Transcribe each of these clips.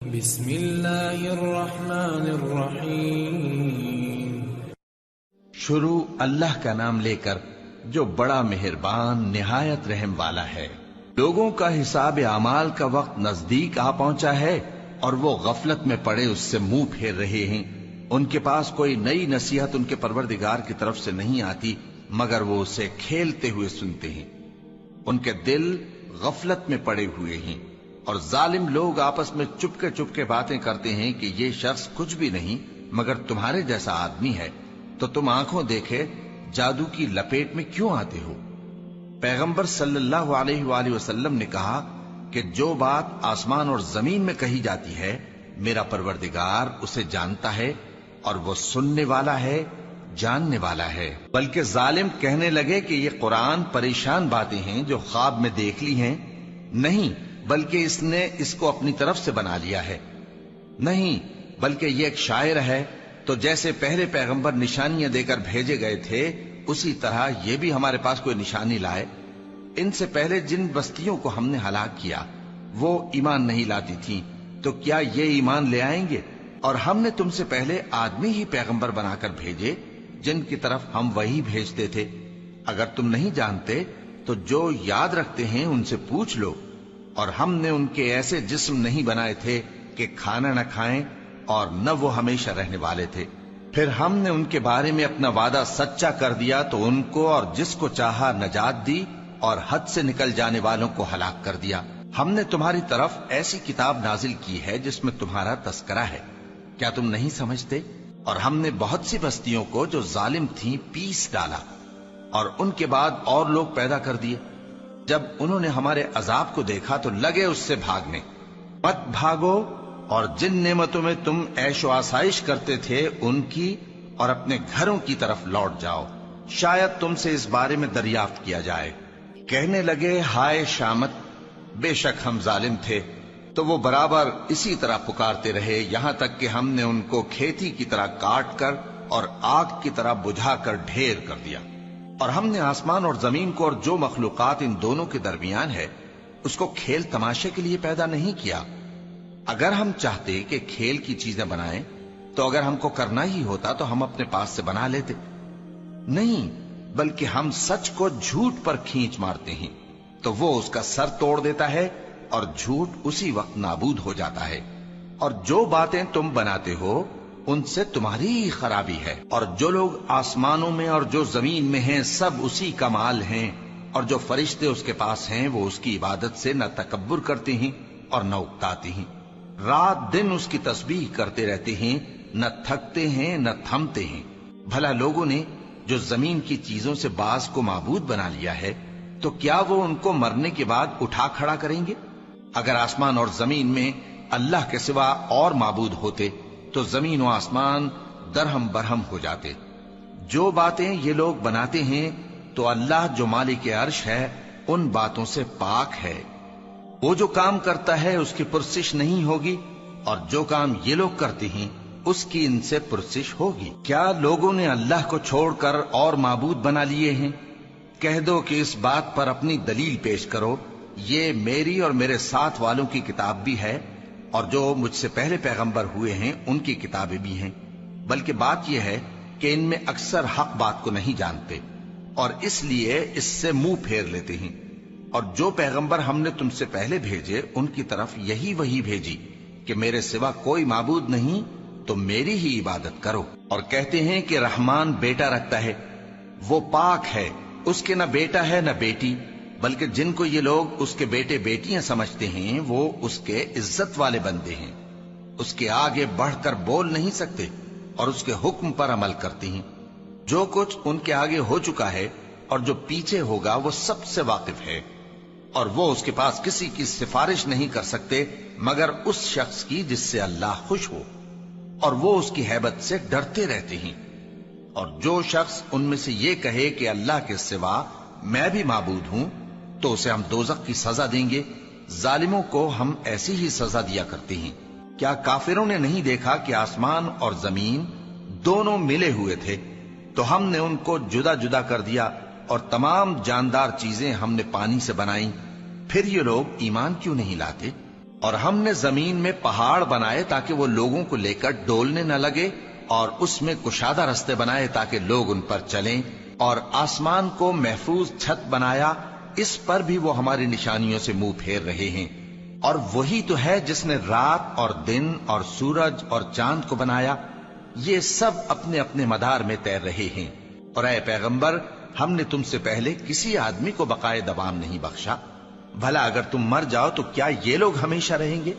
بسم اللہ الرحمن الرحیم۔ شروع اللہ کا نام لے کر جو بڑا مہربان نہایت رحم والا ہے۔ لوگوں کا حساب اعمال کا وقت نزدیک آ پہنچا ہے اور وہ غفلت میں پڑے اس سے منہ پھیر رہے ہیں۔ ان کے پاس کوئی نئی نصیحت ان کے پروردگار کی طرف سے نہیں آتی مگر وہ اسے کھیلتے ہوئے سنتے ہیں۔ ان کے دل غفلت میں پڑے ہوئے ہیں اور ظالم لوگ آپس میں چپکے باتیں کرتے ہیں کہ یہ شخص کچھ بھی نہیں مگر تمہارے جیسا آدمی ہے، تو تم آنکھوں دیکھے جادو کی لپیٹ میں کیوں آتے ہو؟ پیغمبر صلی اللہ علیہ وآلہ وسلم نے کہا کہ جو بات آسمان اور زمین میں کہی جاتی ہے میرا پروردگار اسے جانتا ہے اور وہ سننے والا ہے، جاننے والا ہے۔ بلکہ ظالم کہنے لگے کہ یہ قرآن پریشان باتیں ہیں جو خواب میں دیکھ لی ہیں، نہیں بلکہ اس نے اس کو اپنی طرف سے بنا لیا ہے، نہیں بلکہ یہ ایک شاعر ہے۔ تو جیسے پہلے پیغمبر نشانیاں دے کر بھیجے گئے تھے اسی طرح یہ بھی ہمارے پاس کوئی نشانی لائے۔ ان سے پہلے جن بستیوں کو ہم نے ہلاک کیا وہ ایمان نہیں لاتی تھیں، تو کیا یہ ایمان لے آئیں گے؟ اور ہم نے تم سے پہلے آدمی ہی پیغمبر بنا کر بھیجے جن کی طرف ہم وہی بھیجتے تھے۔ اگر تم نہیں جانتے تو جو یاد رکھتے ہیں ان سے پوچھ لو۔ اور ہم نے ان کے ایسے جسم نہیں بنائے تھے کہ کھانا نہ کھائیں اور نہ وہ ہمیشہ رہنے والے تھے۔ پھر ہم نے ان کے بارے میں اپنا وعدہ سچا کر دیا تو ان کو اور جس کو چاہا نجات دی اور حد سے نکل جانے والوں کو ہلاک کر دیا۔ ہم نے تمہاری طرف ایسی کتاب نازل کی ہے جس میں تمہارا تذکرہ ہے، کیا تم نہیں سمجھتے؟ اور ہم نے بہت سی بستیوں کو جو ظالم تھیں پیس ڈالا اور ان کے بعد اور لوگ پیدا کر دیے۔ جب انہوں نے ہمارے عذاب کو دیکھا تو لگے اس سے بھاگنے۔ مت بھاگو اور جن نعمتوں میں تم عیش و آسائش کرتے تھے ان کی اور اپنے گھروں کی طرف لوٹ جاؤ، شاید تم سے اس بارے میں دریافت کیا جائے۔ کہنے لگے ہائے شامت، بے شک ہم ظالم تھے، تو وہ برابر اسی طرح پکارتے رہے یہاں تک کہ ہم نے ان کو کھیتی کی طرح کاٹ کر اور آگ کی طرح بجھا کر ڈھیر کر دیا۔ اور ہم نے آسمان اور زمین کو اور جو مخلوقات ان دونوں کے درمیان ہے اس کو کھیل تماشے کے لیے پیدا نہیں کیا۔ اگر ہم چاہتے کہ کھیل کی چیزیں بنائیں تو اگر ہم کو کرنا ہی ہوتا تو ہم اپنے پاس سے بنا لیتے، نہیں بلکہ ہم سچ کو جھوٹ پر کھینچ مارتے ہیں تو وہ اس کا سر توڑ دیتا ہے اور جھوٹ اسی وقت نابود ہو جاتا ہے۔ اور جو باتیں تم بناتے ہو ان سے تمہاری ہی خرابی ہے۔ اور جو لوگ آسمانوں میں اور جو زمین میں ہیں سب اسی کا مال ہیں، اور جو فرشتے اس کے پاس ہیں وہ اس کی عبادت سے نہ تکبر کرتے ہیں اور نہ اکتاتے ہیں، رات دن اس کی تسبیح کرتے رہتے ہیں، نہ تھکتے ہیں نہ تھمتے ہیں۔ بھلا لوگوں نے جو زمین کی چیزوں سے بعض کو معبود بنا لیا ہے تو کیا وہ ان کو مرنے کے بعد اٹھا کھڑا کریں گے؟ اگر آسمان اور زمین میں اللہ کے سوا اور معبود ہوتے تو زمین و آسمان درہم برہم ہو جاتے۔ جو باتیں یہ لوگ بناتے ہیں تو اللہ جو مالک عرش ہے ان باتوں سے پاک ہے۔ وہ جو کام کرتا ہے اس کی پرسش نہیں ہوگی، اور جو کام یہ لوگ کرتے ہیں اس کی ان سے پرسش ہوگی۔ کیا لوگوں نے اللہ کو چھوڑ کر اور معبود بنا لیے ہیں؟ کہہ دو کہ اس بات پر اپنی دلیل پیش کرو، یہ میری اور میرے ساتھ والوں کی کتاب بھی ہے اور جو مجھ سے پہلے پیغمبر ہوئے ہیں ان کی کتابیں بھی ہیں۔ بلکہ بات یہ ہے کہ ان میں اکثر حق بات کو نہیں جانتے اور اس لیے اس سے منہ پھیر لیتے ہیں۔ اور جو پیغمبر ہم نے تم سے پہلے بھیجے ان کی طرف یہی وحی بھیجی کہ میرے سوا کوئی معبود نہیں تو میری ہی عبادت کرو۔ اور کہتے ہیں کہ رحمان بیٹا رکھتا ہے، وہ پاک ہے، اس کے نہ بیٹا ہے نہ بیٹی، بلکہ جن کو یہ لوگ اس کے بیٹے بیٹیاں سمجھتے ہیں وہ اس کے عزت والے بندے ہیں، اس کے آگے بڑھ کر بول نہیں سکتے اور اس کے حکم پر عمل کرتے ہیں۔ جو کچھ ان کے آگے ہو چکا ہے اور جو پیچھے ہوگا وہ سب سے واقف ہے، اور وہ اس کے پاس کسی کی سفارش نہیں کر سکتے مگر اس شخص کی جس سے اللہ خوش ہو، اور وہ اس کی ہیبت سے ڈرتے رہتے ہیں۔ اور جو شخص ان میں سے یہ کہے کہ اللہ کے سوا میں بھی معبود ہوں تو اسے ہم دوزخ کی سزا دیں گے۔ ظالموں کو ہم ایسی ہی سزا دیا کرتے ہیں۔ کیا کافروں نے نہیں دیکھا کہ آسمان اور زمین دونوں ملے ہوئے تھے تو ہم نے ان کو جدا جدا کر دیا اور تمام جاندار چیزیں ہم نے پانی سے بنائیں، پھر یہ لوگ ایمان کیوں نہیں لاتے؟ اور ہم نے زمین میں پہاڑ بنائے تاکہ وہ لوگوں کو لے کر ڈولنے نہ لگے، اور اس میں کشادہ رستے بنائے تاکہ لوگ ان پر چلیں، اور آسمان کو محفوظ چھت بنایا، اس پر بھی وہ ہماری نشانیوں سے منہ پھیر رہے ہیں۔ اور وہی تو ہے جس نے رات اور دن اور سورج اور چاند کو بنایا، یہ سب اپنے اپنے مدار میں تیر رہے ہیں۔ اور اے پیغمبر، ہم نے تم سے پہلے کسی آدمی کو بقائے دوام نہیں بخشا، بھلا اگر تم مر جاؤ تو کیا یہ لوگ ہمیشہ رہیں گے؟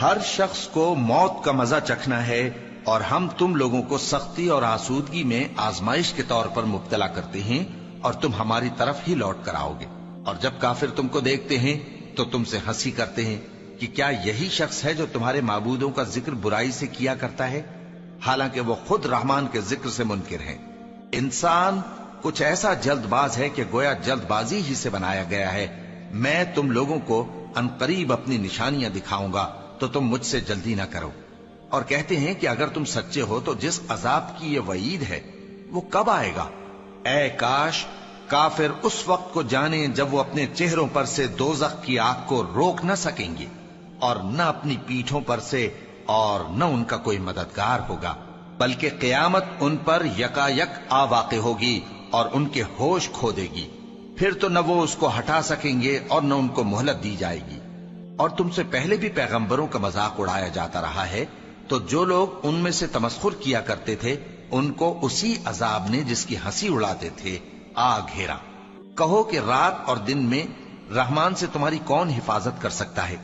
ہر شخص کو موت کا مزہ چکھنا ہے، اور ہم تم لوگوں کو سختی اور آسودگی میں آزمائش کے طور پر مبتلا کرتے ہیں، اور تم ہماری طرف ہی لوٹ کر آؤ گے۔ اور جب کافر تم کو دیکھتے ہیں تو تم سے ہنسی کرتے ہیں کہ کیا یہی شخص ہے جو تمہارے معبودوں کا ذکر برائی سے کیا کرتا ہے، حالانکہ وہ خود رحمان کے ذکر سے منکر ہیں۔ انسان کچھ ایسا جلد باز ہے کہ گویا جلد بازی ہی سے بنایا گیا ہے۔ میں تم لوگوں کو عنقریب اپنی نشانیاں دکھاؤں گا تو تم مجھ سے جلدی نہ کرو۔ اور کہتے ہیں کہ اگر تم سچے ہو تو جس عذاب کی یہ وعید ہے وہ کب آئے گا؟ اے کاش کافر اس وقت کو جانیں جب وہ اپنے چہروں پر سے دوزخ کی آگ کو روک نہ سکیں گے، اور نہ اپنی پیٹھوں پر سے، اور نہ ان کا کوئی مددگار ہوگا، بلکہ قیامت ان پر یکا یک آ واقع ہوگی اور ان کے ہوش کھو دے گی، پھر تو نہ وہ اس کو ہٹا سکیں گے اور نہ ان کو مہلت دی جائے گی۔ اور تم سے پہلے بھی پیغمبروں کا مذاق اڑایا جاتا رہا ہے، تو جو لوگ ان میں سے تمسخر کیا کرتے تھے ان کو اسی عذاب نے جس کی ہنسی اڑاتے تھے آ گھیرا۔ کہو کہ رات اور دن میں رحمان سے تمہاری کون حفاظت کر سکتا ہے؟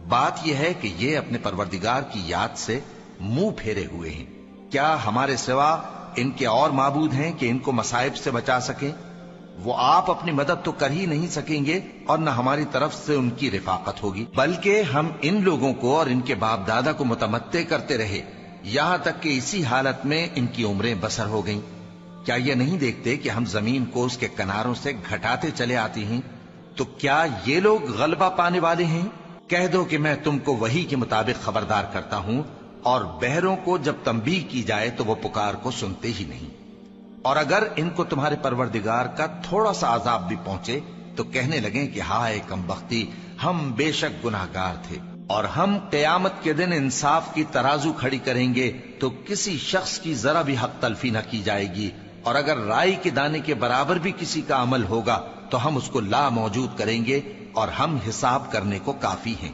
بات یہ ہے کہ یہ اپنے پروردگار کی یاد سے منہ پھیرے ہوئے ہیں۔ کیا ہمارے سوا ان کے اور معبود ہیں کہ ان کو مصائب سے بچا سکیں؟ وہ آپ اپنی مدد تو کر ہی نہیں سکیں گے، اور نہ ہماری طرف سے ان کی رفاقت ہوگی، بلکہ ہم ان لوگوں کو اور ان کے باپ دادا کو متمتع کرتے رہے، یہاں تک کہ اسی حالت میں ان کی عمریں بسر ہو گئیں۔ کیا یہ نہیں دیکھتے کہ ہم زمین کو اس کے کناروں سے گھٹاتے چلے آتے ہیں؟ تو کیا یہ لوگ غلبہ پانے والے ہیں؟ کہہ دو کہ میں تم کو وحی کے مطابق خبردار کرتا ہوں، اور بہروں کو جب تنبیہ کی جائے تو وہ پکار کو سنتے ہی نہیں۔ اور اگر ان کو تمہارے پروردگار کا تھوڑا سا عذاب بھی پہنچے تو کہنے لگیں کہ ہائے کمبختی، ہم بے شک گناہگار تھے۔ اور ہم قیامت کے دن انصاف کی ترازو کھڑی کریں گے تو کسی شخص کی ذرا بھی حق تلفی نہ کی جائے گی، اور اگر رائی کے دانے کے برابر بھی کسی کا عمل ہوگا تو ہم اس کو لا موجود کریں گے، اور ہم حساب کرنے کو کافی ہیں۔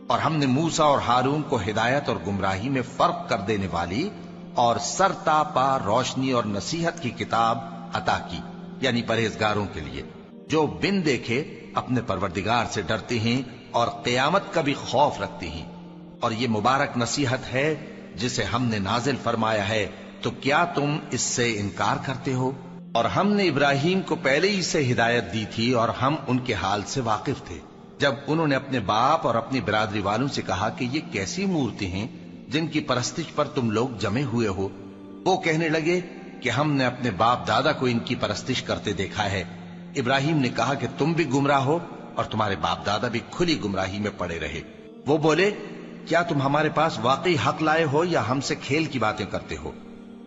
اور ہم نے موسیٰ اور ہارون کو ہدایت اور گمراہی میں فرق کر دینے والی اور سر تا پا روشنی اور نصیحت کی کتاب عطا کی، یعنی پرہیزگاروں کے لیے جو بن دیکھے اپنے پروردگار سے ڈرتے ہیں اور قیامت کا بھی خوف رکھتے ہیں۔ اور یہ مبارک نصیحت ہے جسے ہم نے نازل فرمایا ہے، تو کیا تم اس سے انکار کرتے ہو؟ اور ہم نے ابراہیم کو پہلے ہی سے ہدایت دی تھی، اور ہم ان کے حال سے واقف تھے جب انہوں نے اپنے باپ اور اپنی برادری والوں سے کہا کہ یہ کیسی مورتی ہیں جن کی پرستش پر تم لوگ جمے ہوئے ہو۔ وہ کہنے لگے کہ ہم نے اپنے باپ دادا کو ان کی پرستش کرتے دیکھا ہے۔ ابراہیم نے کہا کہ تم بھی گمراہ ہو اور تمہارے باپ دادا بھی کھلی گمراہی میں پڑے رہے۔ وہ بولے کیا تم ہمارے پاس واقعی حق لائے ہو یا ہم سے کھیل کی باتیں کرتے ہو؟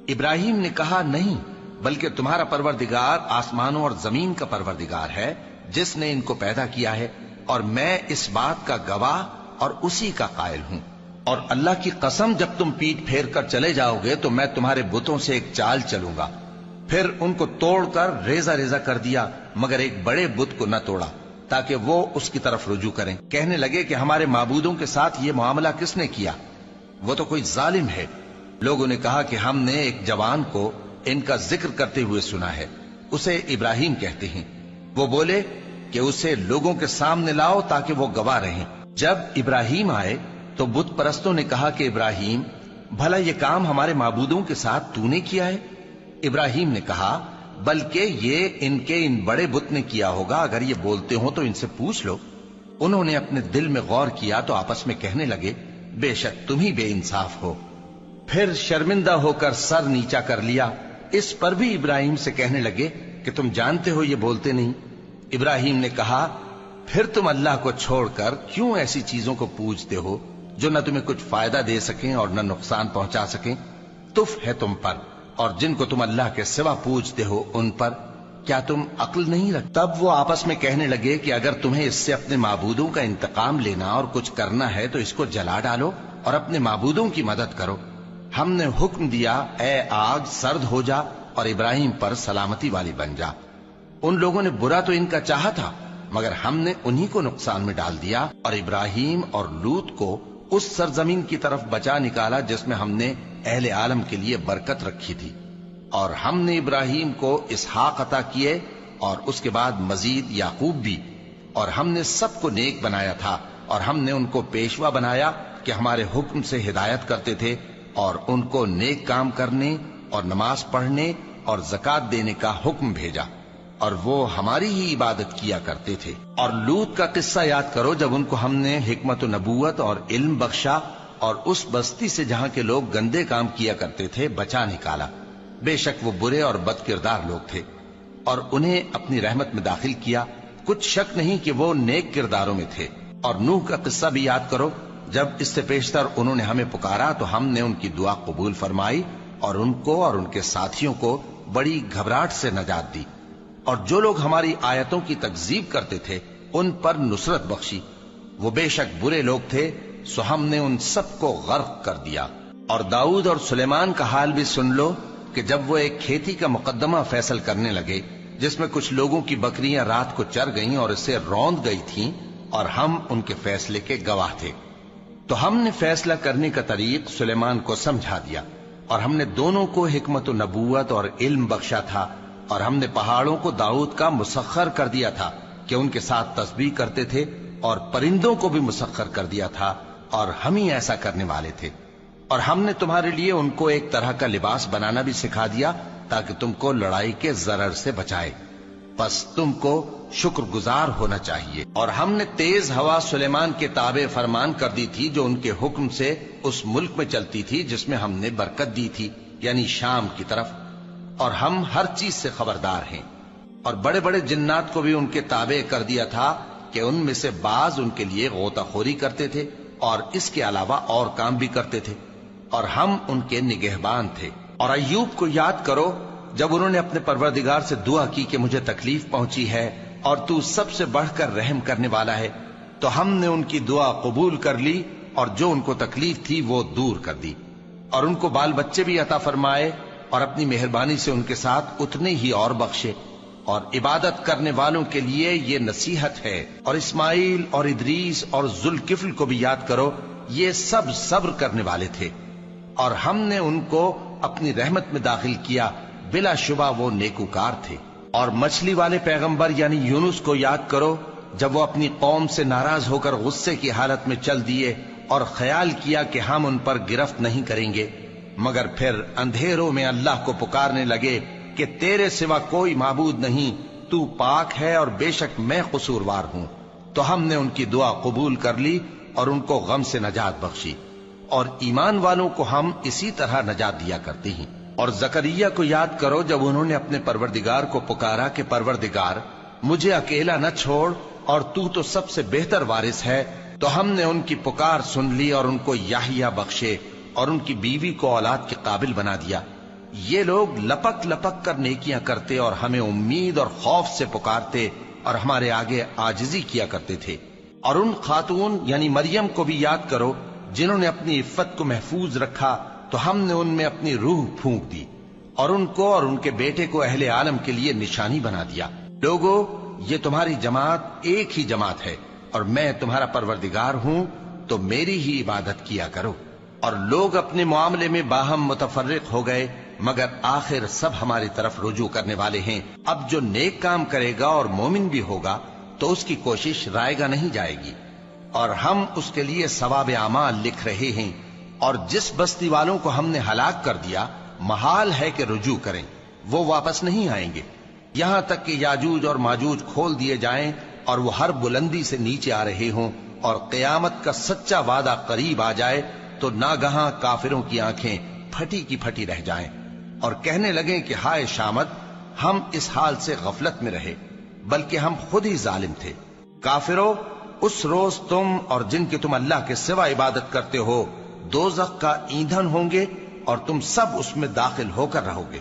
ابراہیم نے کہا نہیں، بلکہ تمہارا پروردگار آسمانوں اور زمین کا پروردگار ہے جس نے ان کو پیدا کیا ہے، اور میں اس بات کا گواہ اور اسی کا قائل ہوں۔ اور اللہ کی قسم جب تم پیٹ پھیر کر چلے جاؤ گے تو میں تمہارے بتوں سے ایک چال چلوں گا۔ پھر ان کو توڑ کر ریزہ ریزہ کر دیا، مگر ایک بڑے بت کو نہ توڑا تاکہ وہ اس کی طرف رجوع کریں۔ کہنے لگے کہ ہمارے معبودوں کے ساتھ یہ معاملہ کس نے کیا؟ وہ تو کوئی ظالم ہے۔ لوگوں نے کہا کہ ہم نے ایک جوان کو ان کا ذکر کرتے ہوئے سنا ہے، اسے ابراہیم کہتے ہیں۔ وہ بولے کہ اسے لوگوں کے سامنے لاؤ تاکہ وہ گواہ رہیں۔ جب ابراہیم آئے تو بت پرستوں نے کہا کہ ابراہیم، بھلا یہ کام ہمارے معبودوں کے ساتھ تو نے کیا ہے؟ ابراہیم نے کہا بلکہ یہ ان کے ان بڑے بت نے کیا ہوگا، اگر یہ بولتے ہوں تو ان سے پوچھ لو۔ انہوں نے اپنے دل میں غور کیا تو آپس میں کہنے لگے بے شک تم ہی بے انصاف ہو۔ پھر شرمندہ ہو کر سر نیچا کر لیا۔ اس پر بھی ابراہیم سے کہنے لگے کہ تم جانتے ہو یہ بولتے نہیں۔ ابراہیم نے کہا پھر تم اللہ کو چھوڑ کر کیوں ایسی چیزوں کو پوجتے ہو جو نہ تمہیں کچھ فائدہ دے سکیں اور نہ نقصان پہنچا سکیں؟ تف ہے تم پر اور جن کو تم اللہ کے سوا پوجتے ہو ان پر۔ کیا تم عقل نہیں رکھتے؟ تب وہ آپس میں کہنے لگے کہ اگر تمہیں اس سے اپنے معبودوں کا انتقام لینا اور کچھ کرنا ہے تو اس کو جلا ڈالو اور اپنے معبودوں کی مدد کرو۔ ہم نے حکم دیا اے آگ سرد ہو جا اور ابراہیم پر سلامتی والی بن جا۔ ان لوگوں نے برا تو ان کا چاہا تھا، مگر ہم نے انہی کو نقصان میں ڈال دیا اور ابراہیم اور لوط کو اس سرزمین کی طرف بچا نکالا جس میں ہم نے اہل عالم کے لیے برکت رکھی تھی۔ اور ہم نے ابراہیم کو اسحاق عطا کیے اور اس کے بعد مزید یعقوب بھی، اور ہم نے سب کو نیک بنایا تھا اور ہم نے ان کو پیشوا بنایا کہ ہمارے حکم سے ہدایت کرتے تھے اور ان کو نیک کام کرنے اور نماز پڑھنے اور زکات دینے کا حکم بھیجا، اور وہ ہماری ہی عبادت کیا کرتے تھے۔ اور لوط کا قصہ یاد کرو جب ان کو ہم نے حکمت و نبوت اور علم بخشا اور اس بستی سے جہاں کے لوگ گندے کام کیا کرتے تھے بچا نکالا۔ بے شک وہ برے اور بد کردار لوگ تھے، اور انہیں اپنی رحمت میں داخل کیا، کچھ شک نہیں کہ وہ نیک کرداروں میں تھے۔ اور نوح کا قصہ بھی یاد کرو، جب اس سے پیشتر انہوں نے ہمیں پکارا تو ہم نے ان کی دعا قبول فرمائی اور ان کو اور ان کے ساتھیوں کو بڑی گھبراہٹ سے نجات دی، اور جو لوگ ہماری آیتوں کی تکذیب کرتے تھے ان پر نصرت بخشی۔ وہ بے شک برے لوگ تھے، سو ہم نے ان سب کو غرق کر دیا۔ اور داؤد اور سلیمان کا حال بھی سن لو کہ جب وہ ایک کھیتی کا مقدمہ فیصل کرنے لگے جس میں کچھ لوگوں کی بکریاں رات کو چر گئیں اور اسے روند گئی تھیں، اور ہم ان کے فیصلے کے گواہ تھے، تو ہم نے فیصلہ کرنے کا طریق سلیمان کو سمجھا دیا، اور ہم نے دونوں کو حکمت و نبوت اور علم بخشا تھا، اور ہم نے پہاڑوں کو داؤد کا مسخر کر دیا تھا کہ ان کے ساتھ تسبیح کرتے تھے، اور پرندوں کو بھی مسخر کر دیا تھا، اور ہم ہی ایسا کرنے والے تھے۔ اور ہم نے تمہارے لیے ان کو ایک طرح کا لباس بنانا بھی سکھا دیا تاکہ تم کو لڑائی کے ضرر سے بچائے، پس تم کو شکر گزار ہونا چاہیے۔ اور ہم نے تیز ہوا سلیمان کے تابع فرمان کر دی تھی جو ان کے حکم سے اس ملک میں چلتی تھی جس میں ہم نے برکت دی تھی، یعنی شام کی طرف، اور ہم ہر چیز سے خبردار ہیں۔ اور بڑے بڑے جنات کو بھی ان کے تابع کر دیا تھا کہ ان میں سے بعض ان کے لیے غوطہ خوری کرتے تھے اور اس کے علاوہ اور کام بھی کرتے تھے، اور ہم ان کے نگہبان تھے۔ اور ایوب کو یاد کرو جب انہوں نے اپنے پروردگار سے دعا کی کہ مجھے تکلیف پہنچی ہے اور تو سب سے بڑھ کر رحم کرنے والا ہے، تو ہم نے ان کی دعا قبول کر لی اور جو ان کو تکلیف تھی وہ دور کر دی، اور ان کو بال بچے بھی عطا فرمائے اور اپنی مہربانی سے ان کے ساتھ اتنے ہی اور بخشے۔ اور عبادت کرنے والوں کے لیے یہ نصیحت ہے۔ اور اسماعیل اور ادریس اور ذوالکفل کو بھی یاد کرو، یہ سب صبر کرنے والے تھے، اور ہم نے ان کو اپنی رحمت میں داخل کیا، بلا شبہ وہ نیکوکار تھے۔ اور مچھلی والے پیغمبر یعنی یونس کو یاد کرو جب وہ اپنی قوم سے ناراض ہو کر غصے کی حالت میں چل دیے اور خیال کیا کہ ہم ان پر گرفت نہیں کریں گے، مگر پھر اندھیروں میں اللہ کو پکارنے لگے کہ تیرے سوا کوئی معبود نہیں، تو پاک ہے اور بے شک میں قصوروار ہوں، تو ہم نے ان کی دعا قبول کر لی اور ان کو غم سے نجات بخشی، اور ایمان والوں کو ہم اسی طرح نجات دیا کرتے ہیں۔ اور زکریا کو یاد کرو جب انہوں نے اپنے پروردگار کو پکارا کہ پروردگار مجھے اکیلا نہ چھوڑ اور تو سب سے بہتر وارث ہے، تو ہم نے ان کی پکار سن لی اور ان کو یحییٰ بخشے اور ان کی بیوی کو اولاد کے قابل بنا دیا۔ یہ لوگ لپک لپک کر نیکیاں کرتے اور ہمیں امید اور خوف سے پکارتے اور ہمارے آگے عاجزی کیا کرتے تھے۔ اور ان خاتون یعنی مریم کو بھی یاد کرو جنہوں نے اپنی عفت کو محفوظ رکھا، تو ہم نے ان میں اپنی روح پھونک دی اور ان کو اور ان کے بیٹے کو اہل عالم کے لیے نشانی بنا دیا۔ لوگو، یہ تمہاری جماعت ایک ہی جماعت ہے اور میں تمہارا پروردگار ہوں، تو میری ہی عبادت کیا کرو۔ اور لوگ اپنے معاملے میں باہم متفرق ہو گئے، مگر آخر سب ہماری طرف رجوع کرنے والے ہیں۔ اب جو نیک کام کرے گا اور مومن بھی ہوگا تو اس کی کوشش رائے گا نہیں جائے گی، اور ہم اس کے لیے ثواب اعمال لکھ رہے ہیں۔ اور جس بستی والوں کو ہم نے ہلاک کر دیا محال ہے کہ رجوع کریں، وہ واپس نہیں آئیں گے، یہاں تک کہ یاجوج اور ماجوج کھول دیے جائیں اور وہ ہر بلندی سے نیچے آ رہے ہوں، اور قیامت کا سچا وعدہ قریب آ جائے تو ناگہاں کافروں کی آنکھیں پھٹی کی پھٹی رہ جائیں اور کہنے لگیں کہ ہائے شامت، ہم اس حال سے غفلت میں رہے، بلکہ ہم خود ہی ظالم تھے۔ کافرو، اس روز تم اور جن کی تم اللہ کے سوا عبادت کرتے ہو دوزخ کا ایندھن ہوں گے اور تم سب اس میں داخل ہو کر رہو گے۔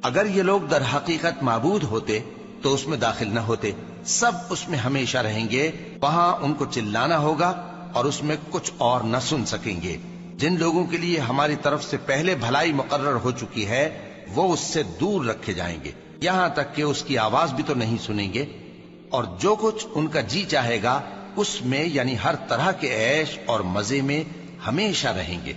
اگر یہ لوگ در حقیقت معبود ہوتے تو اس میں داخل نہ ہوتے، سب اس میں ہمیشہ رہیں گے، وہاں ان کو چلانا ہوگا اور اس میں کچھ اور نہ سن سکیں گے۔ جن لوگوں کے لیے ہماری طرف سے پہلے بھلائی مقرر ہو چکی ہے وہ اس سے دور رکھے جائیں گے، یہاں تک کہ اس کی آواز بھی تو نہیں سنیں گے، اور جو کچھ ان کا جی چاہے گا اس میں یعنی ہر طرح کے عیش اور مزے میں ہمیشہ رہیں گے۔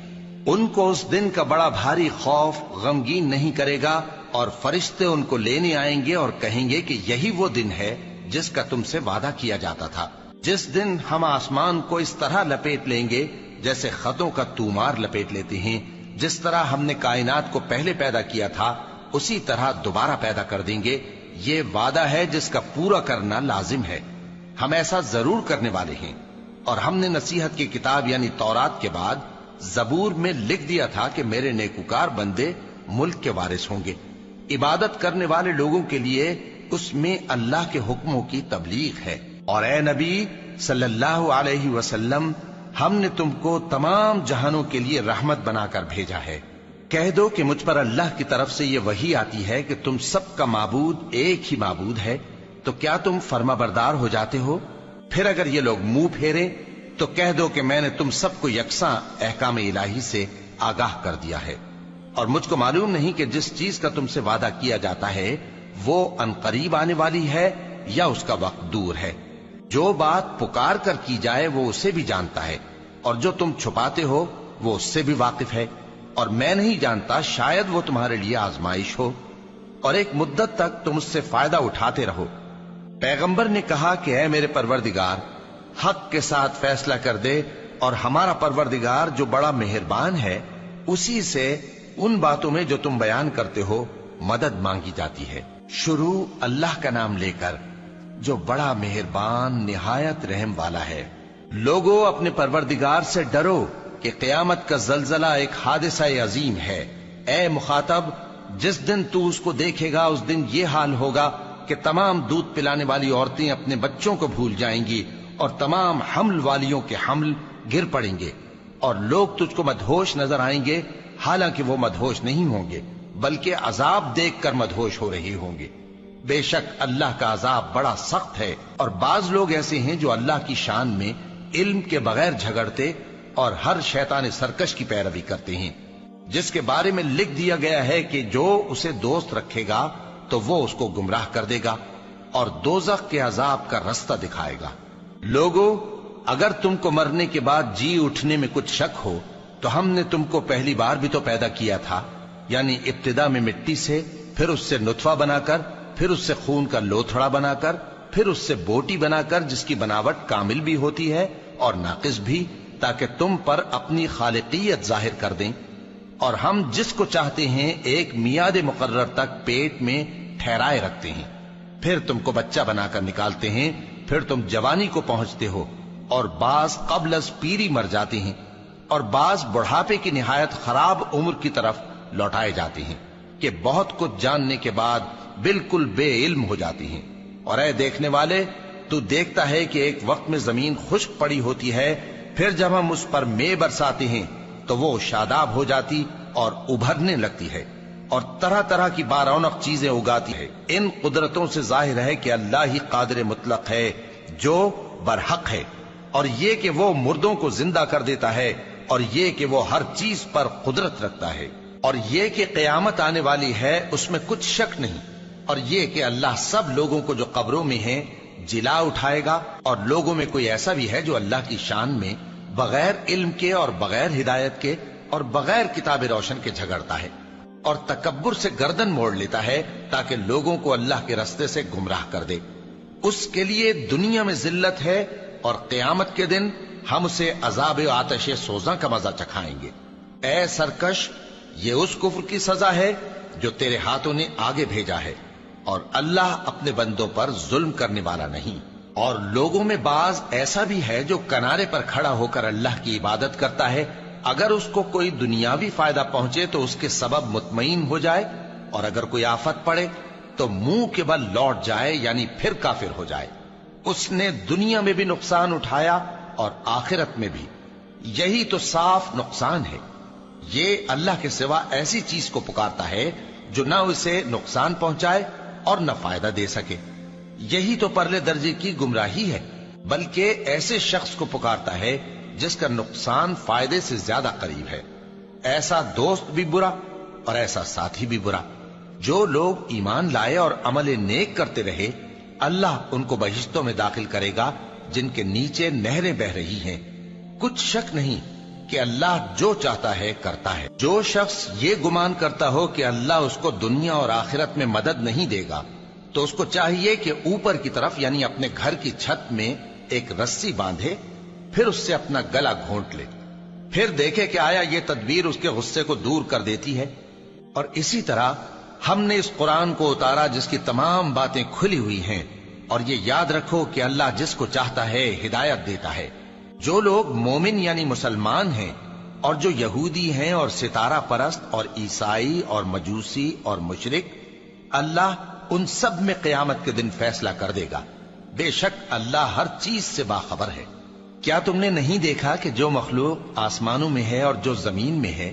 ان کو اس دن کا بڑا بھاری خوف غمگین نہیں کرے گا، اور فرشتے ان کو لینے آئیں گے اور کہیں گے کہ یہی وہ دن ہے جس کا تم سے وعدہ کیا جاتا تھا، جس دن ہم آسمان کو اس طرح لپیٹ لیں گے جیسے خطوں کا تومار لپیٹ لیتے ہیں، جس طرح ہم نے کائنات کو پہلے پیدا کیا تھا اسی طرح دوبارہ پیدا کر دیں گے۔ یہ وعدہ ہے جس کا پورا کرنا لازم ہے، ہم ایسا ضرور کرنے والے ہیں۔ اور ہم نے نصیحت کی کتاب یعنی تورات کے بعد زبور میں لکھ دیا تھا کہ میرے نیکوکار بندے ملک کے وارث ہوں گے۔ عبادت کرنے والے لوگوں کے لیے اس میں اللہ کے حکموں کی تبلیغ ہے۔ اور اے نبی صلی اللہ علیہ وسلم، ہم نے تم کو تمام جہانوں کے لیے رحمت بنا کر بھیجا ہے۔ کہہ دو کہ مجھ پر اللہ کی طرف سے یہ وحی آتی ہے کہ تم سب کا معبود ایک ہی معبود ہے، تو کیا تم فرما بردار ہو جاتے ہو؟ پھر اگر یہ لوگ منہ پھیرے تو کہہ دو کہ میں نے تم سب کو یکساں احکام الہی سے آگاہ کر دیا ہے، اور مجھ کو معلوم نہیں کہ جس چیز کا تم سے وعدہ کیا جاتا ہے وہ عنقریب آنے والی ہے یا اس کا وقت دور ہے۔ جو بات پکار کر کی جائے وہ اسے بھی جانتا ہے، اور جو تم چھپاتے ہو وہ اس سے بھی واقف ہے، اور میں نہیں جانتا شاید وہ تمہارے لیے آزمائش ہو، اور ایک مدت تک تم اس سے فائدہ اٹھاتے رہو۔ پیغمبر نے کہا کہ اے میرے پروردگار، حق کے ساتھ فیصلہ کر دے، اور ہمارا پروردگار جو بڑا مہربان ہے اسی سے ان باتوں میں جو تم بیان کرتے ہو مدد مانگی جاتی ہے۔ شروع اللہ کا نام لے کر جو بڑا مہربان نہایت رحم والا ہے۔ لوگو اپنے پروردگار سے ڈرو کہ قیامت کا زلزلہ ایک حادثہ عظیم ہے۔ اے مخاطب، جس دن تو اس کو دیکھے گا اس دن یہ حال ہوگا کہ تمام دودھ پلانے والی عورتیں اپنے بچوں کو بھول جائیں گی، اور تمام حمل والیوں کے حمل گر پڑیں گے، اور لوگ تجھ کو مدہوش نظر آئیں گے، حالانکہ وہ مدہوش نہیں ہوں گے بلکہ عذاب دیکھ کر مدہوش ہو رہے ہوں گے۔ بے شک اللہ کا عذاب بڑا سخت ہے، اور بعض لوگ ایسے ہیں جو اللہ کی شان میں علم کے بغیر جھگڑتے اور ہر شیطان سرکش کی پیروی کرتے ہیں، جس کے بارے میں لکھ دیا گیا ہے کہ جو اسے دوست رکھے گا تو وہ اس کو گمراہ کر دے گا اور دوزخ کے عذاب کا رستہ دکھائے گا۔ لوگو، اگر تم کو مرنے کے بعد جی اٹھنے میں کچھ شک ہو تو ہم نے تم کو پہلی بار بھی تو پیدا کیا تھا، یعنی ابتدا میں مٹی سے، پھر اس سے نطفہ بنا کر، پھر اس سے خون کا لوتھڑا بنا کر، پھر اس سے بوٹی بنا کر جس کی بناوٹ کامل بھی ہوتی ہے اور ناقص بھی، تاکہ تم پر اپنی خالقیت ظاہر کر دیں۔ اور ہم جس کو چاہتے ہیں ایک میعاد مقرر تک پیٹ میں ٹھہرائے رکھتے ہیں، پھر تم کو بچہ بنا کر نکالتے ہیں، پھر تم جوانی کو پہنچتے ہو، اور بعض قبل از پیری مر جاتے ہیں، اور بعض بڑھاپے کی نہایت خراب عمر کی طرف لوٹائے جاتے ہیں کہ بہت کچھ جاننے کے بعد بالکل بے علم ہو جاتی ہیں۔ اور اے دیکھنے والے، تو دیکھتا ہے کہ ایک وقت میں زمین خشک پڑی ہوتی ہے، پھر جب ہم اس پر مے برساتے ہیں تو وہ شاداب ہو جاتی اور ابھرنے لگتی ہے اور طرح طرح کی بارونق چیزیں اگاتی ہے۔ ان قدرتوں سے ظاہر ہے کہ اللہ ہی قادر مطلق ہے جو برحق ہے، اور یہ کہ وہ مردوں کو زندہ کر دیتا ہے، اور یہ کہ وہ ہر چیز پر قدرت رکھتا ہے، اور یہ کہ قیامت آنے والی ہے اس میں کچھ شک نہیں، اور یہ کہ اللہ سب لوگوں کو جو قبروں میں ہیں جلا اٹھائے گا، اور لوگوں میں کوئی ایسا بھی ہے جو اللہ کی شان میں بغیر علم کے اور بغیر ہدایت کے اور بغیر کتاب روشن کے جھگڑتا ہے اور تکبر سے گردن موڑ لیتا ہے تاکہ لوگوں کو اللہ کے رستے سے گمراہ کر دے۔ اس کے لیے دنیا میں ذلت ہے، اور قیامت کے دن ہم اسے عذاب آتش سوزاں کا مزہ چکھائیں گے۔ اے سرکش، یہ اس کفر کی سزا ہے جو تیرے ہاتھوں نے آگے بھیجا ہے، اور اللہ اپنے بندوں پر ظلم کرنے والا نہیں۔ اور لوگوں میں بعض ایسا بھی ہے جو کنارے پر کھڑا ہو کر اللہ کی عبادت کرتا ہے، اگر اس کو کوئی دنیاوی فائدہ پہنچے تو اس کے سبب مطمئن ہو جائے، اور اگر کوئی آفت پڑے تو منہ کے بل لوٹ جائے، یعنی پھر کافر ہو جائے۔ اس نے دنیا میں بھی نقصان اٹھایا اور آخرت میں بھی، یہی تو صاف نقصان ہے۔ یہ اللہ کے سوا ایسی چیز کو پکارتا ہے جو نہ اسے نقصان پہنچائے اور نہ فائدہ دے سکے۔ یہی تو پرلے درجے کی گمراہی ہے، بلکہ ایسے شخص کو پکارتا ہے جس کا نقصان فائدے سے زیادہ قریب ہے۔ ایسا دوست بھی برا اور ایسا ساتھی بھی برا۔ جو لوگ ایمان لائے اور عمل نیک کرتے رہے، اللہ ان کو بہشتوں میں داخل کرے گا جن کے نیچے نہریں بہ رہی ہیں۔ کچھ شک نہیں کہ اللہ جو چاہتا ہے کرتا ہے۔ جو شخص یہ گمان کرتا ہو کہ اللہ اس کو دنیا اور آخرت میں مدد نہیں دے گا، تو اس کو چاہیے کہ اوپر کی طرف یعنی اپنے گھر کی چھت میں ایک رسی باندھے، پھر اس سے اپنا گلا گھونٹ لے، پھر دیکھے کہ آیا یہ تدبیر اس کے غصے کو دور کر دیتی ہے۔ اور اسی طرح ہم نے اس قرآن کو اتارا جس کی تمام باتیں کھلی ہوئی ہیں، اور یہ یاد رکھو کہ اللہ جس کو چاہتا ہے ہدایت دیتا ہے۔ جو لوگ مومن یعنی مسلمان ہیں اور جو یہودی ہیں اور ستارہ پرست اور عیسائی اور مجوسی اور مشرک، اللہ ان سب میں قیامت کے دن فیصلہ کر دے گا۔ بے شک اللہ ہر چیز سے باخبر ہے۔ کیا تم نے نہیں دیکھا کہ جو مخلوق آسمانوں میں ہے اور جو زمین میں ہے،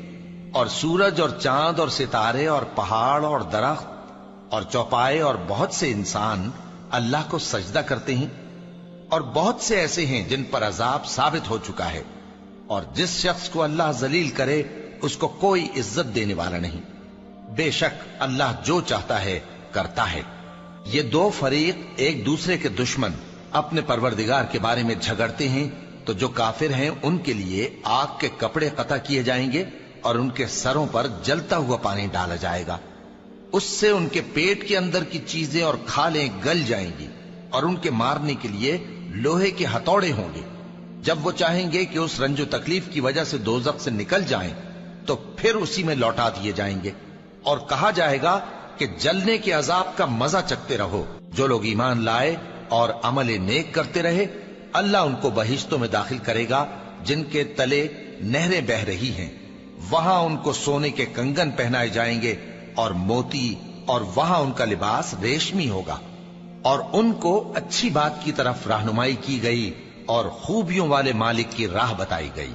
اور سورج اور چاند اور ستارے اور پہاڑ اور درخت اور چوپائے اور بہت سے انسان اللہ کو سجدہ کرتے ہیں، اور بہت سے ایسے ہیں جن پر عذاب ثابت ہو چکا ہے، اور جس شخص کو اللہ ذلیل کرے اس کو کوئی عزت دینے والا نہیں۔ بے شک اللہ جو چاہتا ہے کرتا ہے۔ یہ دو فریق ایک دوسرے کے دشمن اپنے پروردگار کے بارے میں جھگڑتے ہیں، تو جو کافر ہیں ان کے لیے آگ کے کپڑے قطع کیے جائیں گے اور ان کے سروں پر جلتا ہوا پانی ڈالا جائے گا۔ اس سے ان کے پیٹ کے اندر کی چیزیں اور کھالیں گل جائیں گی، اور ان کے مارنے کے لیے لوہے کے ہتھوڑے ہوں گے۔ جب وہ چاہیں گے کہ اس رنج و تکلیف کی وجہ سے دوزخ سے نکل جائیں تو پھر اسی میں لوٹا دیے جائیں گے، اور کہا جائے گا کہ جلنے کے عذاب کا مزہ چکھتے رہو۔ جو لوگ ایمان لائے اور عمل نیک کرتے رہے، اللہ ان کو بہشتوں میں داخل کرے گا جن کے تلے نہریں بہ رہی ہیں۔ وہاں ان کو سونے کے کنگن پہنائے جائیں گے اور موتی، اور وہاں ان کا لباس ریشمی ہوگا، اور ان کو اچھی بات کی طرف رہنمائی کی گئی اور خوبیوں والے مالک کی راہ بتائی گئی۔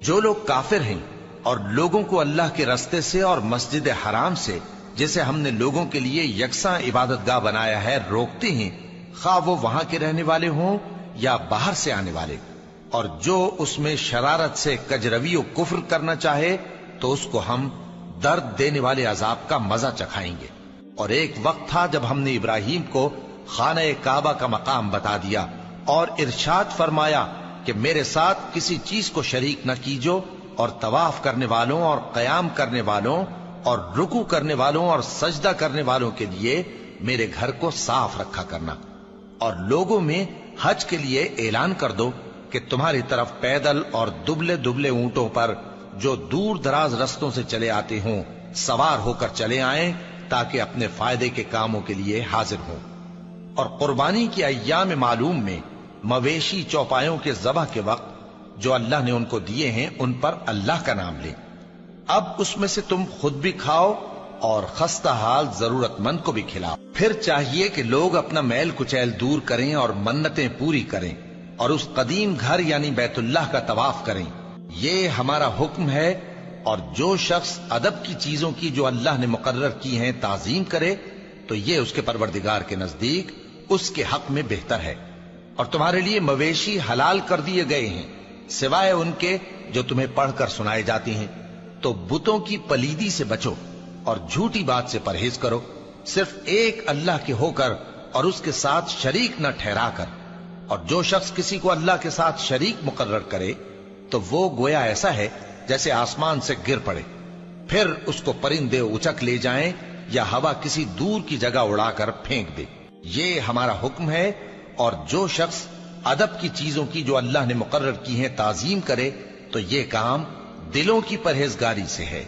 جو لوگ کافر ہیں اور لوگوں کو اللہ کے رستے سے اور مسجد حرام سے، جسے ہم نے لوگوں کے لیے یکساں عبادت گاہ بنایا ہے، روکتے ہیں، خواہ وہ وہاں کے رہنے والے ہوں یا باہر سے آنے والے، اور جو اس میں شرارت سے کجروی و کفر کرنا چاہے تو اس کو ہم درد دینے والے عذاب کا مزہ چکھائیں گے۔ اور ایک وقت تھا جب ہم نے ابراہیم کو خانہ کعبہ کا مقام بتا دیا اور ارشاد فرمایا کہ میرے ساتھ کسی چیز کو شریک نہ کیجو، اور طواف کرنے والوں اور قیام کرنے والوں اور رکوع کرنے والوں اور سجدہ کرنے والوں کے لیے میرے گھر کو صاف رکھا کرنا۔ اور لوگوں میں حج کے لیے اعلان کر دو کہ تمہاری طرف پیدل اور دبلے دبلے اونٹوں پر جو دور دراز رستوں سے چلے آتے ہوں سوار ہو کر چلے آئیں، تاکہ اپنے فائدے کے کاموں کے لیے حاضر ہوں۔ اور قربانی کی ایام معلوم میں مویشی چوپایوں کے ذبح کے وقت جو اللہ نے ان کو دیے ہیں ان پر اللہ کا نام لیں۔ اب اس میں سے تم خود بھی کھاؤ اور خستہ حال ضرورت مند کو بھی کھلاؤ۔ پھر چاہیے کہ لوگ اپنا میل کچیل دور کریں اور منتیں پوری کریں، اور اس قدیم گھر یعنی بیت اللہ کا طواف کریں۔ یہ ہمارا حکم ہے، اور جو شخص ادب کی چیزوں کی جو اللہ نے مقرر کی ہیں تعظیم کرے تو یہ اس کے پروردگار کے نزدیک اس کے حق میں بہتر ہے۔ اور تمہارے لیے مویشی حلال کر دیے گئے ہیں سوائے ان کے جو تمہیں پڑھ کر سنائے جاتے ہیں۔ تو بتوں کی پلیدی سے بچو اور جھوٹی بات سے پرہیز کرو، صرف ایک اللہ کے ہو کر اور اس کے ساتھ شریک نہ ٹھہرا کر۔ اور جو شخص کسی کو اللہ کے ساتھ شریک مقرر کرے تو وہ گویا ایسا ہے جیسے آسمان سے گر پڑے، پھر اس کو پرندے اچک لے جائیں یا ہوا کسی دور کی جگہ اڑا کر پھینک دے۔ یہ ہمارا حکم ہے، اور جو شخص ادب کی چیزوں کی جو اللہ نے مقرر کی ہیں تعظیم کرے تو یہ کام دلوں کی پرہیزگاری سے ہے۔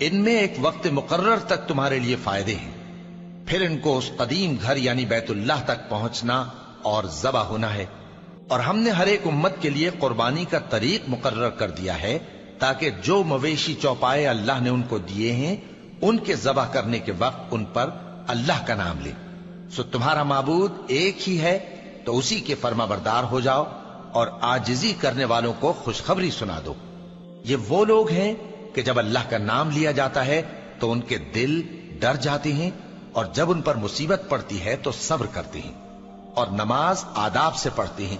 ان میں ایک وقت مقرر تک تمہارے لیے فائدے ہیں، پھر ان کو اس قدیم گھر یعنی بیت اللہ تک پہنچنا اور ذبح ہونا ہے۔ اور ہم نے ہر ایک امت کے لیے قربانی کا طریق مقرر کر دیا ہے، تاکہ جو مویشی چوپائے اللہ نے ان کو دیے ہیں ان کے ذبح کرنے کے وقت ان پر اللہ کا نام لے۔ سو تمہارا معبود ایک ہی ہے، تو اسی کے فرما بردار ہو جاؤ اور عاجزی کرنے والوں کو خوشخبری سنا دو۔ یہ وہ لوگ ہیں کہ جب اللہ کا نام لیا جاتا ہے تو ان کے دل ڈر جاتے ہیں، اور جب ان پر مصیبت پڑتی ہے تو صبر کرتے ہیں۔ اور نماز آداب سے پڑھتی ہیں،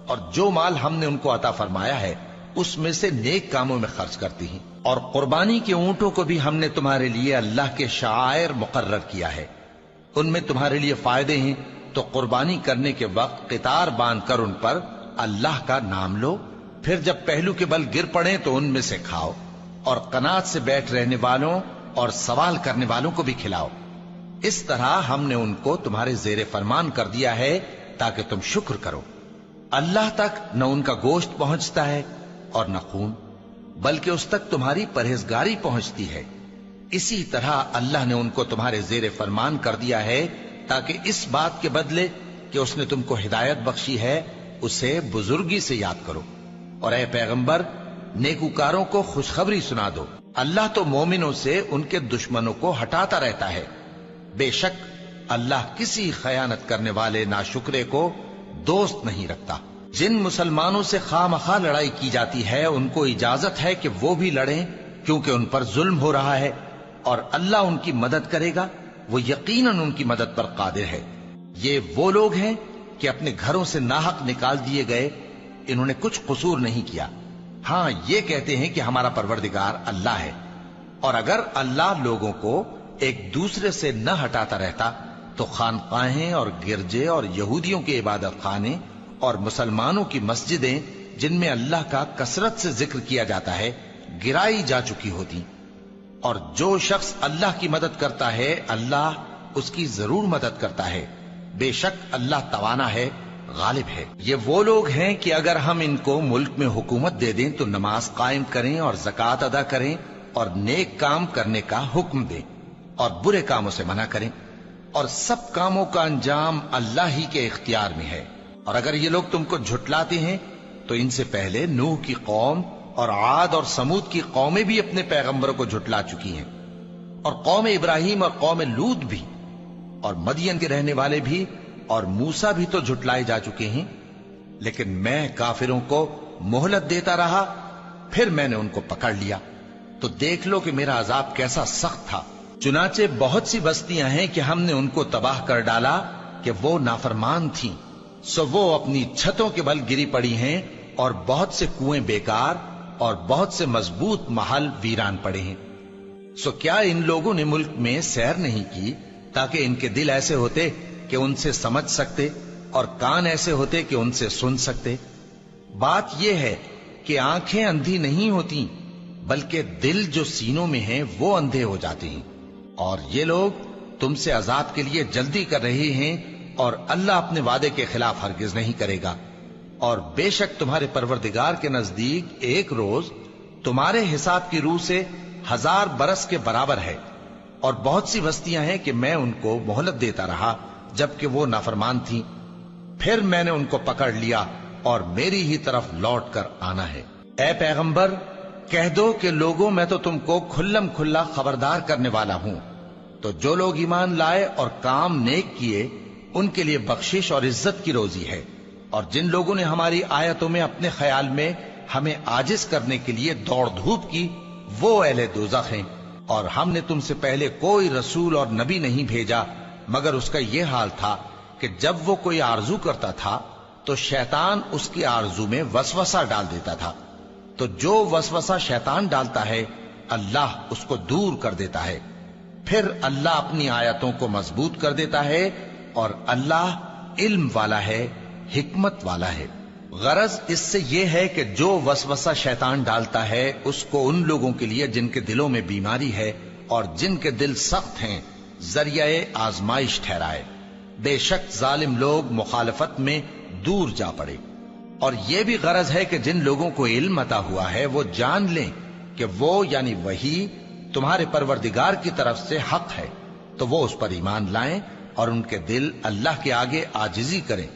اور جو مال ہم نے ان کو عطا فرمایا ہے اس میں سے نیک کاموں میں خرچ کرتی ہیں، اور قربانی کے اونٹوں کو بھی ہم نے تمہارے لیے اللہ کے شعائر مقرر کیا ہے، ان میں تمہارے لیے فائدے ہیں، تو قربانی کرنے کے وقت قطار باندھ کر ان پر اللہ کا نام لو، پھر جب پہلو کے بل گر پڑیں تو ان میں سے کھاؤ، اور قناعت سے بیٹھ رہنے والوں اور سوال کرنے والوں کو بھی کھلاؤ۔ اس طرح ہم نے ان کو تمہارے زیر فرمان کر دیا ہے تاکہ تم شکر کرو۔ اللہ تک نہ ان کا گوشت پہنچتا ہے اور نہ خون، بلکہ اس تک تمہاری پرہیزگاری پہنچتی ہے۔ اسی طرح اللہ نے ان کو تمہارے زیر فرمان کر دیا ہے تاکہ اس بات کے بدلے کہ اس نے تم کو ہدایت بخشی ہے اسے بزرگی سے یاد کرو۔ اور اے پیغمبر، نیکوکاروں کو خوشخبری سنا دو، اللہ تو مومنوں سے ان کے دشمنوں کو ہٹاتا رہتا ہے، بے شک اللہ کسی خیانت کرنے والے ناشکرے کو دوست نہیں رکھتا۔ جن مسلمانوں سے خواہ مخواہ لڑائی کی جاتی ہے ان کو اجازت ہے کہ وہ بھی لڑیں، کیونکہ ان پر ظلم ہو رہا ہے، اور اللہ ان کی مدد کرے گا، وہ یقیناً ان کی مدد پر قادر ہے۔ یہ وہ لوگ ہیں کہ اپنے گھروں سے ناحق نکال دیے گئے، انہوں نے کچھ قصور نہیں کیا، ہاں یہ کہتے ہیں کہ ہمارا پروردگار اللہ ہے۔ اور اگر اللہ لوگوں کو ایک دوسرے سے نہ ہٹاتا رہتا تو خانقاہیں اور گرجے اور یہودیوں کے عبادت خانے اور مسلمانوں کی مسجدیں جن میں اللہ کا کثرت سے ذکر کیا جاتا ہے گرائی جا چکی ہوتی۔ اور جو شخص اللہ کی مدد کرتا ہے اللہ اس کی ضرور مدد کرتا ہے، بے شک اللہ توانا ہے، غالب ہے۔ یہ وہ لوگ ہیں کہ اگر ہم ان کو ملک میں حکومت دے دیں تو نماز قائم کریں اور زکوٰۃ ادا کریں اور نیک کام کرنے کا حکم دیں اور برے کاموں سے منع کریں، اور سب کاموں کا انجام اللہ ہی کے اختیار میں ہے۔ اور اگر یہ لوگ تم کو جھٹلاتے ہیں تو ان سے پہلے نوح کی قوم اور عاد اور سمود کی قومیں بھی اپنے پیغمبروں کو جھٹلا چکی ہیں، اور قوم ابراہیم اور قوم لوط بھی، اور مدین کے رہنے والے بھی، اور موسیٰ بھی تو جھٹلائے جا چکے ہیں، لیکن میں کافروں کو مہلت دیتا رہا، پھر میں نے ان کو پکڑ لیا، تو دیکھ لو کہ میرا عذاب کیسا سخت تھا۔ چنانچہ بہت سی بستیاں ہیں کہ ہم نے ان کو تباہ کر ڈالا کہ وہ نافرمان تھیں، سو وہ اپنی چھتوں کے بل گری پڑی ہیں، اور بہت سے کنویں بیکار اور بہت سے مضبوط محل ویران پڑے ہیں۔ سو کیا ان لوگوں نے ملک میں سیر نہیں کی تاکہ ان کے دل ایسے ہوتے کہ ان سے سمجھ سکتے اور کان ایسے ہوتے کہ ان سے سن سکتے؟ بات یہ ہے کہ آنکھیں اندھی نہیں ہوتی، بلکہ دل جو سینوں میں ہیں وہ اندھے ہو جاتے ہیں۔ اور یہ لوگ تم سے عذاب کے لیے جلدی کر رہے ہیں، اور اللہ اپنے وعدے کے خلاف ہرگز نہیں کرے گا۔ اور بے شک تمہارے پروردگار کے نزدیک ایک روز تمہارے حساب کی روح سے 1000 برس کے برابر ہے۔ اور بہت سی بستیاں ہیں کہ میں ان کو مہلت دیتا رہا جبکہ وہ نافرمان تھیں، پھر میں نے ان کو پکڑ لیا اور میری ہی طرف لوٹ کر آنا ہے۔ اے پیغمبر، کہہ دو کہ لوگوں میں تو تم کو کھلم کھلا خبردار کرنے والا ہوں، تو جو لوگ ایمان لائے اور کام نیک کیے ان کے لیے بخشش اور عزت کی روزی ہے، اور جن لوگوں نے ہماری آیتوں میں اپنے خیال میں ہمیں عاجز کرنے کے لیے دوڑ دھوپ کی وہ اہل دوزخ ہیں۔ اور ہم نے تم سے پہلے کوئی رسول اور نبی نہیں بھیجا مگر اس کا یہ حال تھا کہ جب وہ کوئی آرزو کرتا تھا تو شیطان اس کی آرزو میں وسوسہ ڈال دیتا تھا، تو جو وسوسہ شیطان ڈالتا ہے اللہ اس کو دور کر دیتا ہے، پھر اللہ اپنی آیتوں کو مضبوط کر دیتا ہے، اور اللہ علم والا ہے، حکمت والا ہے۔ غرض اس سے یہ ہے کہ جو وسوسہ شیطان ڈالتا ہے اس کو ان لوگوں کے لیے جن کے دلوں میں بیماری ہے اور جن کے دل سخت ہیں ذریعہ آزمائش ٹھہرائے۔ بے شک ظالم لوگ مخالفت میں دور جا پڑے۔ اور یہ بھی غرض ہے کہ جن لوگوں کو علم عطا ہوا ہے وہ جان لیں کہ وہ یعنی وحی تمہارے پروردگار کی طرف سے حق ہے، تو وہ اس پر ایمان لائیں اور ان کے دل اللہ کے آگے عاجزی کریں۔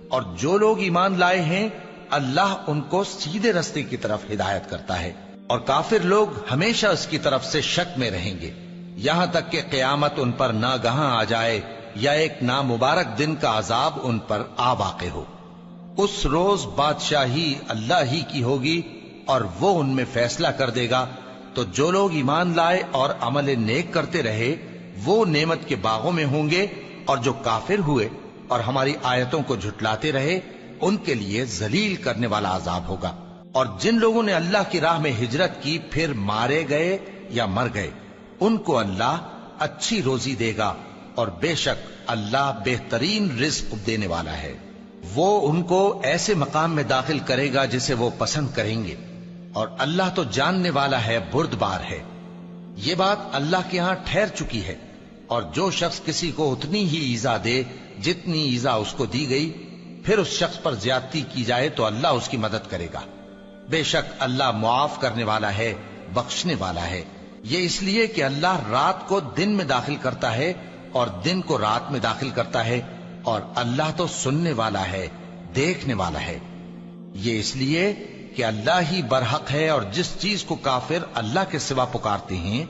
اور جو لوگ ایمان لائے ہیں اللہ ان کو سیدھے رستے کی طرف ہدایت کرتا ہے، اور کافر لوگ ہمیشہ اس کی طرف سے شک میں رہیں گے یہاں تک کہ قیامت ان پر ناگہاں آ جائے یا ایک نامبارک دن کا عذاب ان پر آ واقع ہو۔ اس روز بادشاہی اللہ ہی کی ہوگی اور وہ ان میں فیصلہ کر دے گا، تو جو لوگ ایمان لائے اور عمل نیک کرتے رہے وہ نعمت کے باغوں میں ہوں گے، اور جو کافر ہوئے اور ہماری آیتوں کو جھٹلاتے رہے ان کے لیے ذلیل کرنے والا عذاب ہوگا۔ اور جن لوگوں نے اللہ کی راہ میں ہجرت کی پھر مارے گئے یا مر گئے ان کو اللہ اچھی روزی دے گا، اور بے شک اللہ بہترین رزق دینے والا ہے۔ وہ ان کو ایسے مقام میں داخل کرے گا جسے وہ پسند کریں گے، اور اللہ تو جاننے والا ہے، بردبار ہے۔ یہ بات اللہ کے ہاں ٹھہر چکی ہے، اور جو شخص کسی کو اتنی ہی ایذا دے جتنی ایذا اس کو دی گئی، پھر اس شخص پر زیادتی کی جائے تو اللہ اس کی مدد کرے گا۔ بے شک اللہ معاف کرنے والا ہے، بخشنے والا ہے۔ یہ اس لیے کہ اللہ رات کو دن میں داخل کرتا ہے اور دن کو رات میں داخل کرتا ہے، اور اللہ تو سننے والا ہے، دیکھنے والا ہے۔ یہ اس لیے کہ اللہ ہی برحق ہے، اور جس چیز کو کافر اللہ کے سوا پکارتے ہیں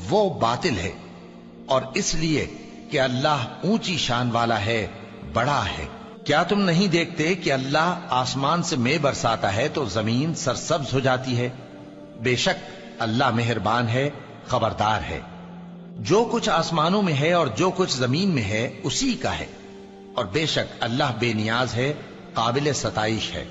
وہ باطل ہے، اور اس لیے کہ اللہ اونچی شان والا ہے، بڑا ہے۔ کیا تم نہیں دیکھتے کہ اللہ آسمان سے مے برساتا ہے تو زمین سرسبز ہو جاتی ہے؟ بے شک اللہ مہربان ہے، خبردار ہے۔ جو کچھ آسمانوں میں ہے اور جو کچھ زمین میں ہے اسی کا ہے، اور بے شک اللہ بے نیاز ہے، قابل ستائش ہے۔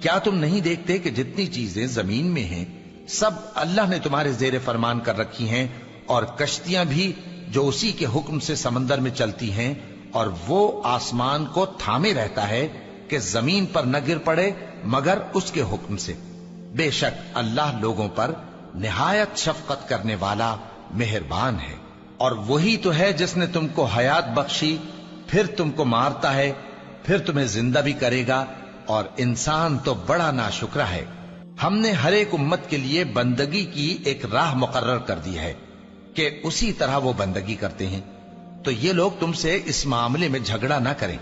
کیا تم نہیں دیکھتے کہ جتنی چیزیں زمین میں ہیں سب اللہ نے تمہارے زیر فرمان کر رکھی ہیں، اور کشتیاں بھی جو اسی کے حکم سے سمندر میں چلتی ہیں، اور وہ آسمان کو تھامے رہتا ہے کہ زمین پر نہ گر پڑے مگر اس کے حکم سے۔ بے شک اللہ لوگوں پر نہایت شفقت کرنے والا مہربان ہے۔ اور وہی تو ہے جس نے تم کو حیات بخشی، پھر تم کو مارتا ہے، پھر تمہیں زندہ بھی کرے گا، اور انسان تو بڑا ناشکرا ہے۔ ہم نے ہر ایک امت کے لیے بندگی کی ایک راہ مقرر کر دی ہے کہ اسی طرح وہ بندگی کرتے ہیں، تو یہ لوگ تم سے اس معاملے میں جھگڑا نہ کریں،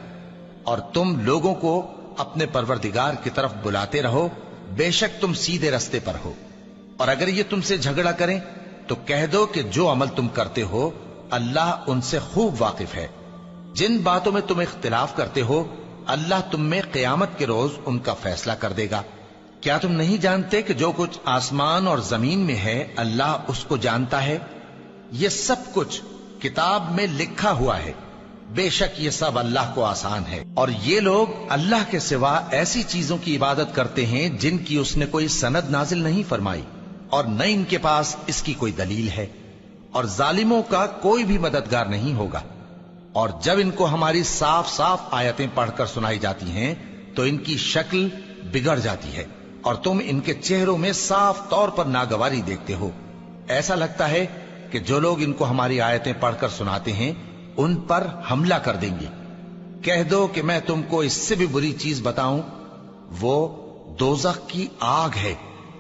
اور تم لوگوں کو اپنے پروردگار کی طرف بلاتے رہو، بے شک تم سیدھے رستے پر ہو۔ اور اگر یہ تم سے جھگڑا کریں تو کہہ دو کہ جو عمل تم کرتے ہو اللہ ان سے خوب واقف ہے۔ جن باتوں میں تم اختلاف کرتے ہو اللہ تم میں قیامت کے روز ان کا فیصلہ کر دے گا۔ کیا تم نہیں جانتے کہ جو کچھ آسمان اور زمین میں ہے اللہ اس کو جانتا ہے؟ یہ سب کچھ کتاب میں لکھا ہوا ہے، بے شک یہ سب اللہ کو آسان ہے۔ اور یہ لوگ اللہ کے سوا ایسی چیزوں کی عبادت کرتے ہیں جن کی اس نے کوئی سند نازل نہیں فرمائی، اور نہ ان کے پاس اس کی کوئی دلیل ہے، اور ظالموں کا کوئی بھی مددگار نہیں ہوگا۔ اور جب ان کو ہماری صاف صاف آیتیں پڑھ کر سنائی جاتی ہیں تو ان کی شکل بگڑ جاتی ہے، اور تم ان کے چہروں میں صاف طور پر ناگواری دیکھتے ہو۔ ایسا لگتا ہے کہ جو لوگ ان کو ہماری آیتیں پڑھ کر سناتے ہیں ان پر حملہ کر دیں گے۔ کہہ دو کہ میں تم کو اس سے بھی بری چیز بتاؤں، وہ دوزخ کی آگ ہے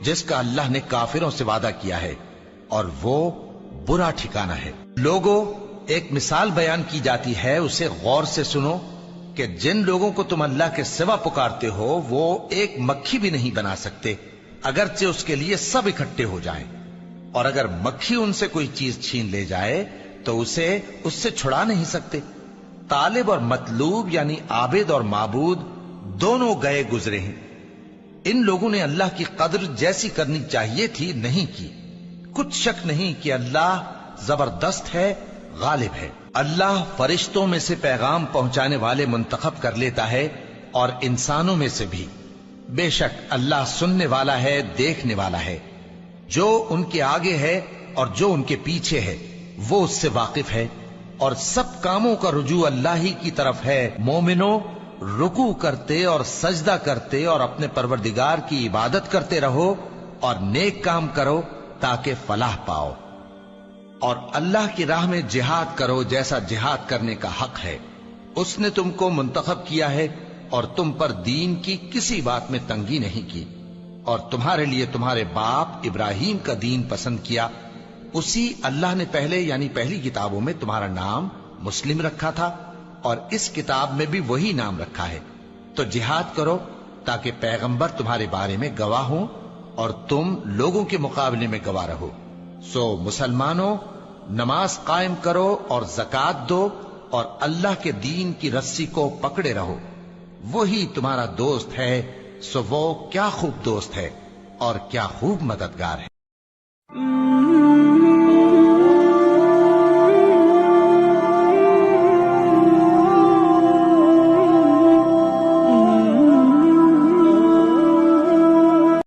جس کا اللہ نے کافروں سے وعدہ کیا ہے، اور وہ برا ٹھکانہ ہے۔ لوگوں، ایک مثال بیان کی جاتی ہے، اسے غور سے سنو کہ جن لوگوں کو تم اللہ کے سوا پکارتے ہو وہ ایک مکھی بھی نہیں بنا سکتے اگرچہ اس کے لیے سب اکٹھے ہو جائیں، اور اگر مکھی ان سے کوئی چیز چھین لے جائے تو اسے اس سے چھڑا نہیں سکتے۔ طالب اور مطلوب یعنی عابد اور معبود دونوں گئے گزرے ہیں۔ ان لوگوں نے اللہ کی قدر جیسی کرنی چاہیے تھی نہیں کی۔ کچھ شک نہیں کہ اللہ زبردست ہے، غالب ہے۔ اللہ فرشتوں میں سے پیغام پہنچانے والے منتخب کر لیتا ہے اور انسانوں میں سے بھی۔ بے شک اللہ سننے والا ہے، دیکھنے والا ہے۔ جو ان کے آگے ہے اور جو ان کے پیچھے ہے وہ اس سے واقف ہے، اور سب کاموں کا رجوع اللہ ہی کی طرف ہے۔ مومنوں، رکوع کرتے اور سجدہ کرتے اور اپنے پروردگار کی عبادت کرتے رہو اور نیک کام کرو تاکہ فلاح پاؤ، اور اللہ کی راہ میں جہاد کرو جیسا جہاد کرنے کا حق ہے۔ اس نے تم کو منتخب کیا ہے اور تم پر دین کی کسی بات میں تنگی نہیں کی، اور تمہارے لیے تمہارے باپ ابراہیم کا دین پسند کیا۔ اسی اللہ نے پہلے یعنی پہلی کتابوں میں تمہارا نام مسلم رکھا تھا، اور اس کتاب میں بھی وہی نام رکھا ہے۔ تو جہاد کرو تاکہ پیغمبر تمہارے بارے میں گواہ ہوں اور تم لوگوں کے مقابلے میں گواہ رہو۔ سو مسلمانوں، نماز قائم کرو اور زکات دو اور اللہ کے دین کی رسی کو پکڑے رہو، وہی تمہارا دوست ہے۔ سو وہ کیا خوب دوست ہے اور کیا خوب مددگار ہے۔